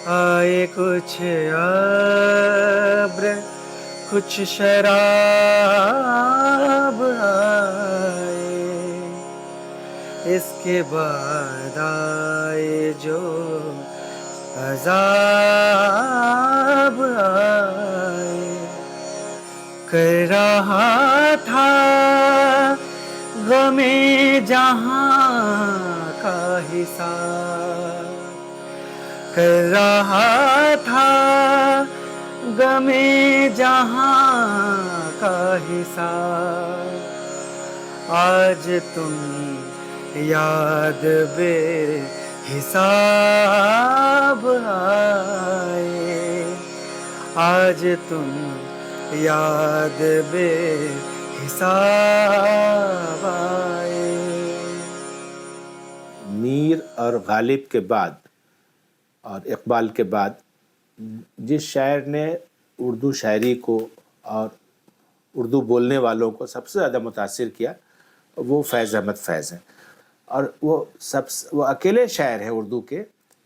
آئے کچھ ابر کچھ شراب آئے، اس کے بعد آئے جو عذاب آئے۔ کر رہا تھا غم جہاں کا حساب، کر رہا تھا غم جہاں کا حساب۔ آج تم یاد بے حساب آئے، آج تم یاد بے حساب آئے۔ میر اور غالب کے بعد اور اقبال کے بعد جس شاعر نے اردو شاعری کو اور اردو بولنے والوں کو سب سے زیادہ متاثر کیا وہ فیض احمد فیض ہیں، اور وہ اکیلے شاعر ہیں اردو کے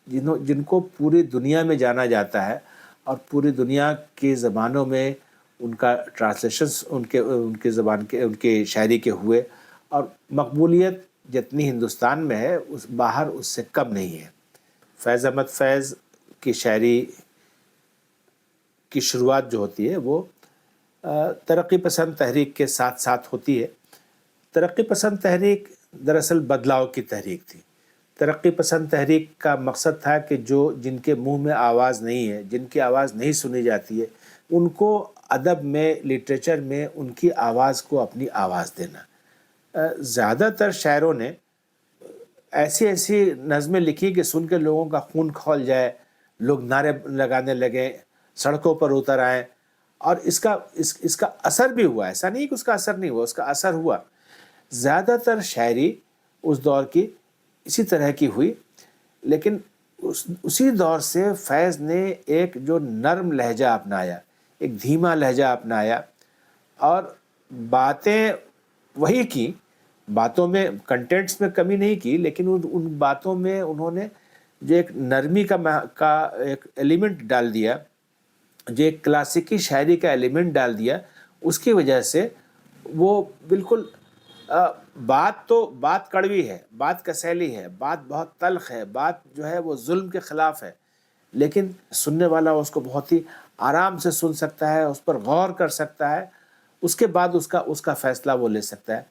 جن کو پوری دنیا میں جانا جاتا ہے، اور پوری دنیا کی زبانوں میں ان کا ٹرانسلیشنس ان کے زبان کے ان کے شاعری کے ہوئے، اور مقبولیت جتنی ہندوستان میں ہے باہر اس سے کم نہیں ہے۔ فیض احمد فیض کی شاعری کی شروعات جو ہوتی ہے وہ ترقی پسند تحریک کے ساتھ ساتھ ہوتی ہے۔ ترقی پسند تحریک دراصل بدلاؤ کی تحریک تھی۔ ترقی پسند تحریک کا مقصد تھا کہ جن کے منہ میں آواز نہیں ہے، جن کی آواز نہیں سنی جاتی ہے، ان کو ادب میں، لٹریچر میں ان کی آواز کو اپنی آواز دینا۔ زیادہ تر شاعروں نے ایسی نظمیں لکھی کہ سن کے لوگوں کا خون کھول جائے، لوگ نعرے لگانے لگیں، سڑکوں پر اتر آئیں، اور اس کا اثر بھی ہوا۔ ایسا نہیں کہ اس کا اثر نہیں ہوا، اس کا اثر ہوا۔ زیادہ تر شاعری اس دور کی اسی طرح کی ہوئی، لیکن اسی دور سے فیض نے ایک جو نرم لہجہ اپنایا، ایک دھیما لہجہ اپنایا، اور باتیں وہی کی، باتوں میں کنٹینٹس میں کمی نہیں کی، لیکن ان باتوں میں انہوں نے جو ایک نرمی کا ایک ایلیمنٹ ڈال دیا، جو ایک کلاسیکی شاعری کا ایلیمنٹ ڈال دیا، اس کی وجہ سے وہ بالکل بات کڑوی ہے، بات کسیلی ہے، بات بہت تلخ ہے، بات جو ہے وہ ظلم کے خلاف ہے، لیکن سننے والا اس کو بہت ہی آرام سے سن سکتا ہے، اس پر غور کر سکتا ہے، اس کے بعد اس کا فیصلہ وہ لے سکتا ہے،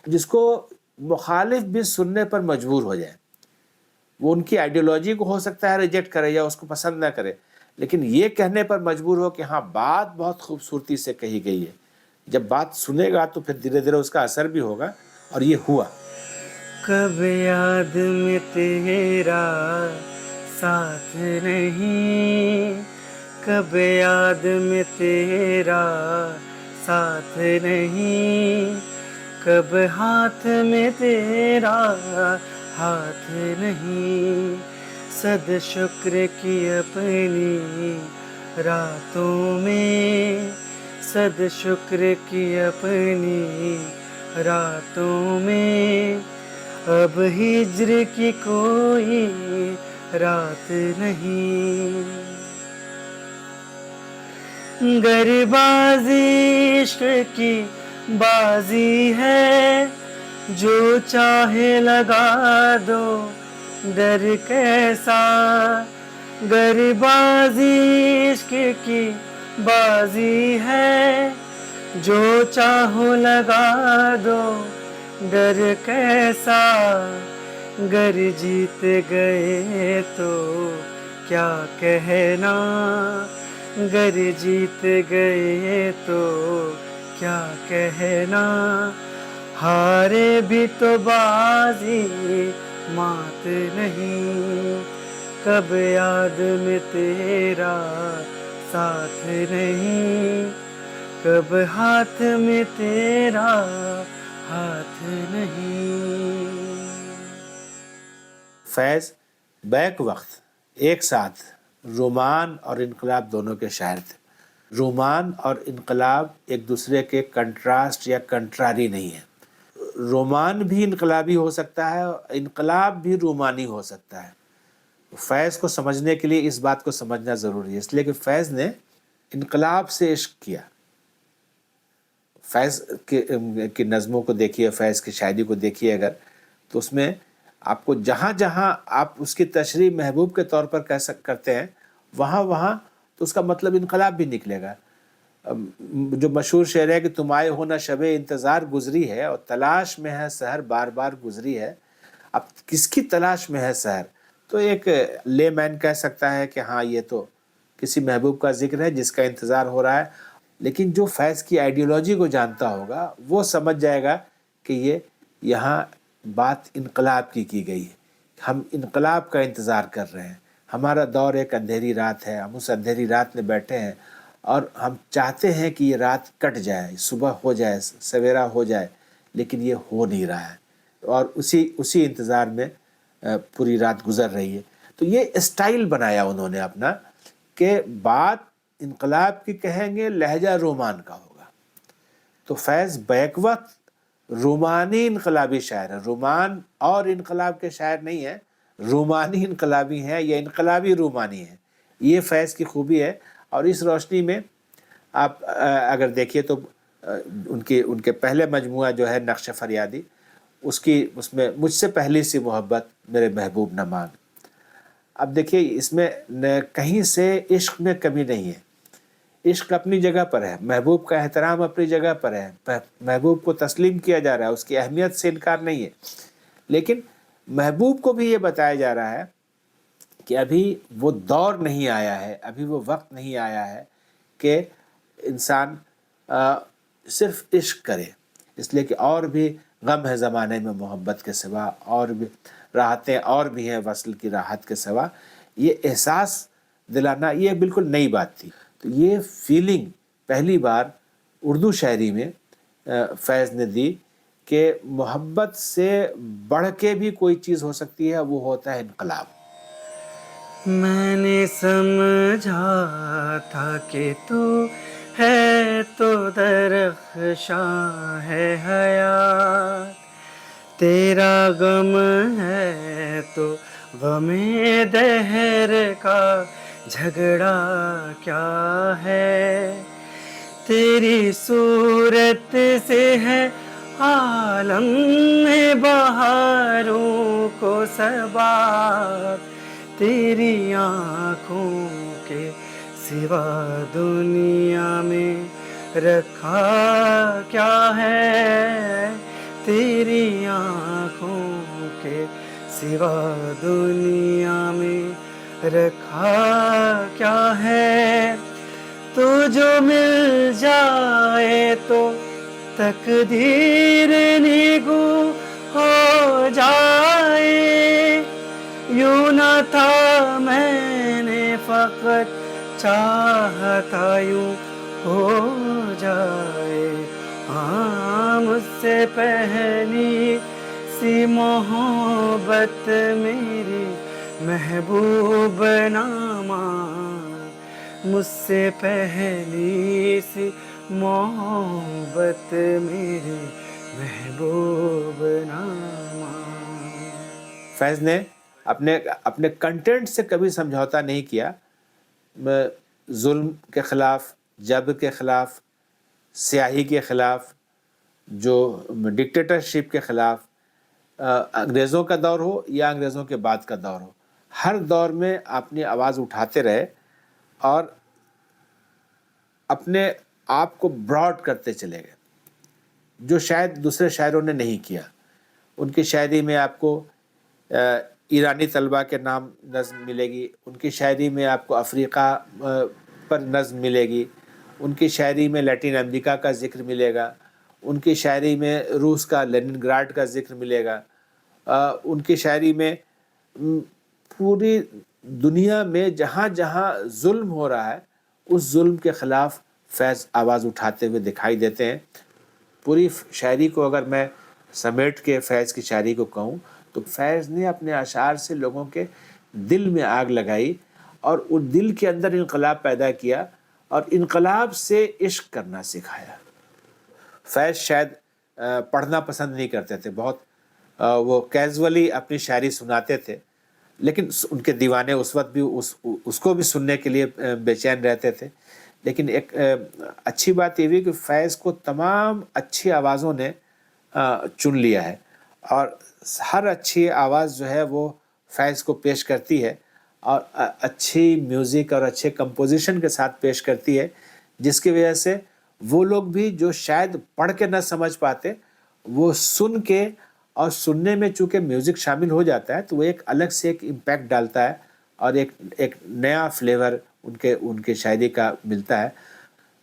جس کو مخالف بھی سننے پر مجبور ہو جائے۔ وہ ان کی آئیڈیالوجی کو ہو سکتا ہے ریجیکٹ کرے یا اس کو پسند نہ کرے، لیکن یہ کہنے پر مجبور ہو کہ ہاں بات بہت خوبصورتی سے کہی گئی ہے۔ جب بات سنے گا تو پھر دھیرے دھیرے اس کا اثر بھی ہوگا، اور یہ ہوا۔ کب یاد میں تیرا ساتھ نہیں، کب یاد میں تیرا ساتھ نہیں، کب ہاتھ میں تیرا ہاتھ نہیں، صد شکر کی اپنی راتوں میں، صد شکر کی اپنی راتوں میں، اب ہجر کی کوئی رات نہیں، گر بازی عشق کی بازی ہے، جو چاہے لگا دو ڈر کیسا، گر بازی عشق کی بازی ہے، جو چاہو لگا دو ڈر کیسا، گر جیت گئے تو کیا کہنا، گر جیت گئے تو کیا کہنا، ہارے بھی تو بازی مات نہیں، کب یاد میں تیرا ساتھ نہیں، کب ہاتھ میں تیرا ہاتھ نہیں۔ فیض بیک وقت ایک ساتھ رومان اور انقلاب دونوں کے شاعر تھے۔ رومان اور انقلاب ایک دوسرے کے کنٹراسٹ یا کنٹراری نہیں ہے۔ رومان بھی انقلابی ہو سکتا ہے، انقلاب بھی رومانی ہو سکتا ہے۔ فیض کو سمجھنے کے لیے اس بات کو سمجھنا ضروری ہے، اس لیے کہ فیض نے انقلاب سے عشق کیا۔ فیض کی نظموں کو دیکھیے، فیض کی شاعری کو دیکھیے اگر، تو اس میں آپ کو جہاں جہاں آپ اس کی تشریح محبوب کے طور پر کرتے ہیں، وہاں وہاں تو اس کا مطلب انقلاب بھی نکلے گا۔ جو مشہور شعر ہے کہ تم آئے ہو نہ شب انتظار گزری ہے اور تلاش میں ہے سحر بار بار گزری ہے۔ اب کس کی تلاش میں ہے سحر؟ تو ایک لے مین کہہ سکتا ہے کہ ہاں یہ تو کسی محبوب کا ذکر ہے جس کا انتظار ہو رہا ہے، لیکن جو فیض کی آئیڈیولوجی کو جانتا ہوگا وہ سمجھ جائے گا کہ یہ یہاں بات انقلاب کی گئی ہے، ہم انقلاب کا انتظار کر رہے ہیں، ہمارا دور ایک اندھیری رات ہے، ہم اس اندھیری رات میں بیٹھے ہیں اور ہم چاہتے ہیں کہ یہ رات کٹ جائے، صبح ہو جائے، سویرا ہو جائے، لیکن یہ ہو نہیں رہا ہے اور اسی انتظار میں پوری رات گزر رہی ہے۔ تو یہ اسٹائل بنایا انہوں نے اپنا کہ بات انقلاب کی کہیں گے، لہجہ رومان کا ہوگا۔ تو فیض بیک وقت رومانی انقلابی شاعر ہے، رومان اور انقلاب کے شاعر نہیں ہیں، رومانی انقلابی ہیں یا انقلابی رومانی ہیں۔ یہ فیض کی خوبی ہے، اور اس روشنی میں آپ اگر دیکھیے تو ان کے پہلے مجموعہ جو ہے نقش فریادی، اس میں مجھ سے پہلی سی محبت میرے محبوب نہ مانگ۔ اب دیکھیے اس میں کہیں سے عشق میں کمی نہیں ہے، عشق اپنی جگہ پر ہے، محبوب کا احترام اپنی جگہ پر ہے، محبوب کو تسلیم کیا جا رہا ہے، اس کی اہمیت سے انکار نہیں ہے، لیکن محبوب کو بھی یہ بتایا جا رہا ہے کہ ابھی وہ دور نہیں آیا ہے، ابھی وہ وقت نہیں آیا ہے کہ انسان صرف عشق کرے، اس لیے کہ اور بھی غم ہے زمانے میں محبت کے سوا، اور بھی راحتیں اور بھی ہیں وصل کی راحت کے سوا۔ یہ احساس دلانا یہ بالکل نئی بات تھی۔ تو یہ فیلنگ پہلی بار اردو شاعری میں فیض نے دی کہ محبت سے بڑھ کے بھی کوئی چیز ہو سکتی ہے، وہ ہوتا ہے انقلاب۔ میں نے سمجھا تھا کہ تو ہے تو درخشاں ہے حیات، تیرا غم ہے تو غم دہر کا جھگڑا کیا ہے، تیری صورت سے ہے عالم میں بہاروں کو ثبات، تیری آنکھوں کے سوا دنیا میں رکھا کیا ہے، تیری آنکھوں کے سوا دنیا میں رکھا کیا ہے، تو جو مل جائے تو تقدیر نیگو ہو جائے، یوں نہ تھا میں نے فقط چاہتا یوں ہو جائے، ہاں مجھ سے پہلی سی محبت میری محبوب نہ مانگ، مجھ سے پہلی سی محبت میری محبوب نہ مانگ۔ فیض نے اپنے کنٹینٹ سے کبھی سمجھوتا نہیں کیا، ظلم کے خلاف، جبر کے خلاف، سیاہی کے خلاف، جو ڈکٹیٹرشپ کے خلاف، انگریزوں کا دور ہو یا انگریزوں کے بعد کا دور ہو، ہر دور میں اپنی آواز اٹھاتے رہے اور اپنے آپ کو براڈ کرتے چلے گئے، جو شاید دوسرے شاعروں نے نہیں کیا۔ ان کی شاعری میں آپ کو ایرانی طلبہ کے نام نظم ملے گی، ان کی شاعری میں آپ کو افریقہ پر نظم ملے گی، ان کی شاعری میں لیٹن امریکہ کا ذکر ملے گا، ان کی شاعری میں روس کا لینن گراڈ کا ذکر ملے گا، ان کی شاعری میں پوری دنیا میں جہاں جہاں ظلم ہو رہا ہے اس ظلم کے خلاف فیض آواز اٹھاتے ہوئے دکھائی دیتے ہیں۔ پوری شاعری کو اگر میں سمیٹ کے فیض کی شاعری کو کہوں تو فیض نے اپنے اشعار سے لوگوں کے دل میں آگ لگائی اور اس دل کے اندر انقلاب پیدا کیا اور انقلاب سے عشق کرنا سکھایا۔ فیض شاید پڑھنا پسند نہیں کرتے تھے، بہت وہ کیزولی اپنی شاعری سناتے تھے، لیکن ان کے دیوانے اس وقت بھی اس کو بھی سننے کے لیے بے چین رہتے تھے. لیکن ایک اچھی بات یہ بھی کہ فیض کو تمام اچھی آوازوں نے چن لیا ہے اور ہر اچھی آواز جو ہے وہ فیض کو پیش کرتی ہے اور اچھی میوزک اور اچھے کمپوزیشن کے ساتھ پیش کرتی ہے, جس کی وجہ سے وہ لوگ بھی جو شاید پڑھ کے نہ سمجھ پاتے وہ سن کے, اور سننے میں چونکہ میوزک شامل ہو جاتا ہے تو وہ ایک الگ سے ایک امپیکٹ ڈالتا ہے اور ایک نیا فلیور ان کے شاعری کا ملتا ہے,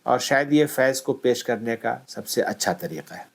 اور شاید یہ فیض کو پیش کرنے کا سب سے اچھا طریقہ ہے.